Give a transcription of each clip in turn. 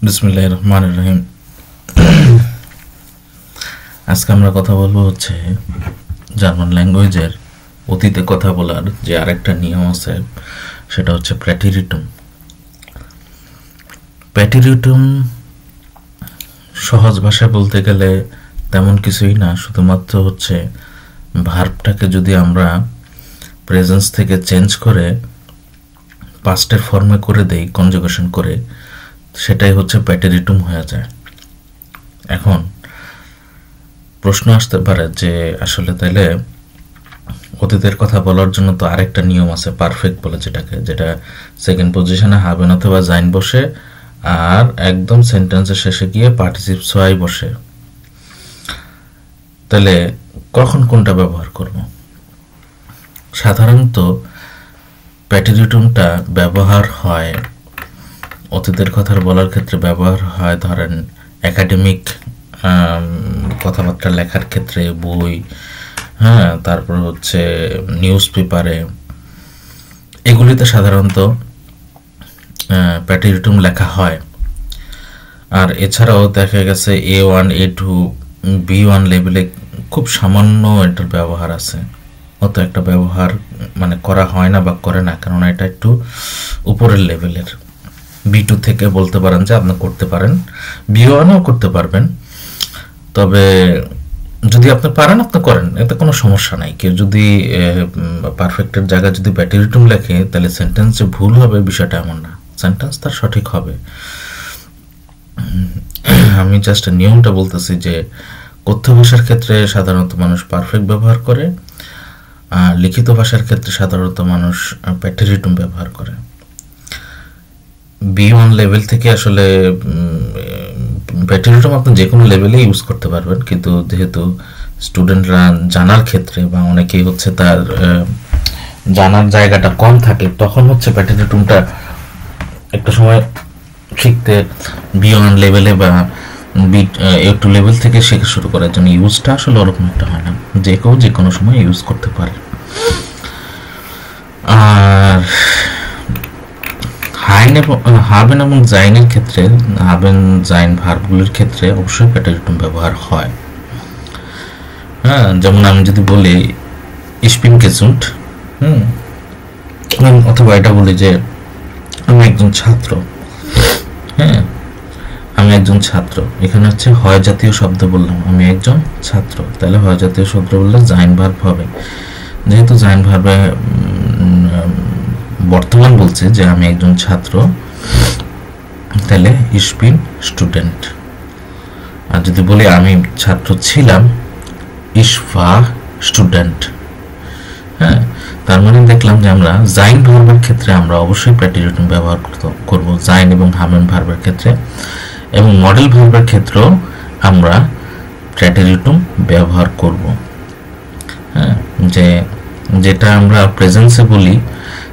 বিসমিল্লাহির রহমানির রহিম। আজকে আমরা কথা বলবো হচ্ছে জার্মান ল্যাঙ্গুয়েজের অতীতে কথা বলার যে আরেকটা নিয়ম আছে, সেটা হচ্ছে প্র্যাটিরিটুম। প্র্যাটিরিটুম সহজ ভাষায় বলতে গেলে তেমন কিছুই না, শুধুমাত্র হচ্ছে ভার্বটাকে যদি আমরা প্রেজেন্স থেকে চেঞ্জ করে পাস্টের ফর্মে করে দেই, কনজুগেশন করে, সেটাই হচ্ছে প্র্যাটিরিটুম হয়ে যায়। এখন প্রশ্ন আসতে পারে যে আসলে তাইলে অতীতের কথা বলার জন্য তো আরেকটা নিয়ম আছে, পারফেক্ট বলে যেটা সেকেন্ড পজিশনে হাবেন অথবা জাইন বসে আর একদম সেন্টেন্সের শেষে গিয়ে পার্টিসিপ সোয়াই বসে। তাহলে কখন কোনটা ব্যবহার করব? সাধারণত প্র্যাটিরিটুমটা ব্যবহার হয় অতীতের কথা বলার ক্ষেত্রে, ব্যবহার হয় ধরেন একাডেমিক কথাবার্তা লেখার ক্ষেত্রে, বই, হ্যাঁ, তারপর হচ্ছে নিউজ পেপারে, এগুলিতে সাধারণত প্র্যাটিরিটুম লেখা হয়। আর এছাড়াও দেখা গেছে A1, A2, B1 লেভেলে খুব সামান্য এটার ব্যবহার আছে, অত একটা ব্যবহার মানে করা হয় না বা করে না, কেননা এটা একটু উপরের লেভেলের। B2 থেকে বলতে পারেন যে আপনি করতে পারেন, B1ও করতে পারবেন, তবে যদি আপনি পারেন আপনি করেন, এতে কোনো সমস্যা নাই। কেউ যদি পারফেক্টের জায়গায় যদি প্র্যাটিরিটুম লেখে তাহলে সেন্টেন্স যে ভুল হবে বিষয়টা এমন না, সেন্টেন্স তার সঠিক হবে। আমি জাস্ট নিয়মটা বলতেছি যে কথ্য ভাষার ক্ষেত্রে সাধারণত মানুষ পারফেক্ট ব্যবহার করে, আর লিখিত ভাষার ক্ষেত্রে সাধারণত মানুষ প্র্যাটিরিটুম ব্যবহার করে। B1 লেভেল থেকে আসলে প্র্যাটিরিটুম আপনি যে কোনো লেভেলে ইউজ করতে পারবেন, কিন্তু যেহেতু স্টুডেন্টরা জানার ক্ষেত্রে বা অনেকেই হচ্ছে তার জানার জায়গাটা কম থাকে, তখন হচ্ছে প্র্যাটিরিটুমটা একটা সময় শিখতে B1 লেভেলে বা A2 লেভেল থেকে শেখা শুরু করার জন্য ইউজটা আসলে ওরকম একটা হয় না, যে কেউ যে কোনো সময় ইউজ করতে পারে। আর হাবেন এবং জাইনের ক্ষেত্রে, হাবেন জাইন ভার্বগুলির ক্ষেত্রে অবশ্যই প্র্যাটিরিটুম ব্যবহার হয়। হ্যাঁ, যেমন আমি যদি বলি ইশপিন গেজুন্ট, অথবা এটা বলি যে আমি একজন ছাত্র, হ্যাঁ, আমি একজন ছাত্র, এখানে হচ্ছে হয় জাতীয় শব্দ বললাম, আমি একজন ছাত্র, তাহলে হয় জাতীয় শব্দ বললে জাইন ভার্ব হবে। যেহেতু জাইন ভার্বে বর্তমান বলছে যে আমি একজন ছাত্র, তাহলে ইশপিন স্টুডেন্ট। আর যদি বলি আমি ছাত্র ছিলাম, ইশফা স্টুডেন্ট। হ্যাঁ, তার মানে দেখলাম যে আমরা জাইন ভার্বের ক্ষেত্রে আমরা অবশ্যই প্র্যাটিরিটুম ব্যবহার করব, জাইন এবং হাবেন ভার্বের ক্ষেত্রে, এবং মডেল ভার্বের ক্ষেত্রেও আমরা প্র্যাটিরিটুম ব্যবহার করব। হ্যাঁ, যেটা আমরা প্রেজেন্সে বলি,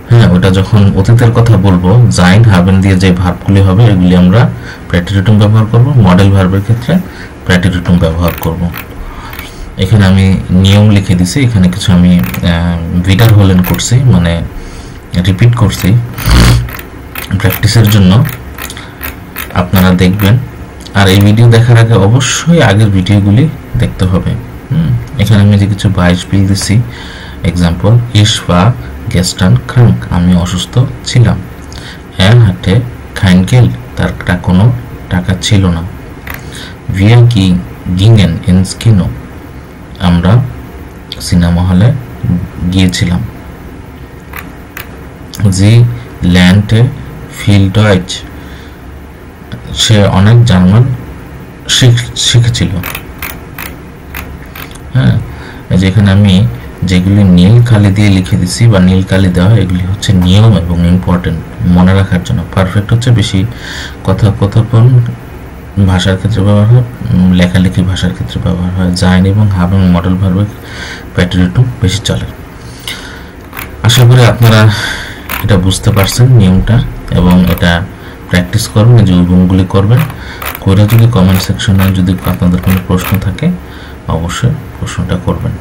হ্যাঁ, ওটা যখন অতীতের কথা বলবো, জাইন হাবেন দিয়ে যে ভার্বগুলি হবে এগুলি আমরা প্র্যাটিরিটুম ব্যবহার করব। মডেল ভার্বের ক্ষেত্রে প্র্যাটিরিটুম ব্যবহার করব। এখানে আমি নিয়ম লিখে দিছি, এখানে কিছু আমি ভিডার হোলেন করছি, মানে রিপিট করছি প্র্যাকটিসের জন্য, আপনারা দেখবেন। আর এই ভিডিও দেখার আগে অবশ্যই আগের ভিডিওগুলি দেখতে হবে। এখানে আমি যে কিছু বাইসপিল দিছি, এক্সাম্পল, ইশফা গেস্টান ক্রাঙ্ক, আমি অসুস্থ ছিলাম। হ্যাঁ হাটে খাইন গেল, তার কোনো টাকা ছিল না। ভিয়া কি গিঙ্গেন ইনস কিনো, আমরা সিনেমা হলে গিয়েছিলাম। জি ল্যান্ডে ফিল ডয়েচ, সে অনেক জার্মান শিখেছিল। হ্যাঁ, যেখানে আমি যেগুলি নীল কালি দিয়ে লিখে দিছি বা নীল কালি দেওয়া, এগুলি হচ্ছে নিয়ম এবং ইম্পর্টেন্ট মনে রাখার জন্য। পারফেক্ট হচ্ছে বেশি কথোপকথন ভাষার ক্ষেত্রে ব্যবহার হয়, লেখালেখি ভাষার ক্ষেত্রে ব্যবহার হয়। জাইন এবং হাবেন মডেল ভার্বের প্র্যাটিরিটুম বেশি চলে। আশা করি আপনারা এটা বুঝতে পারছেন নিয়মটা, এবং এটা প্র্যাকটিস করবেন, যে গুণগুলি করবেন করে যদি কমেন্ট সেকশনে যদি আপনাদের কোনো প্রশ্ন থাকে অবশ্যই প্রশ্নটা করবেন।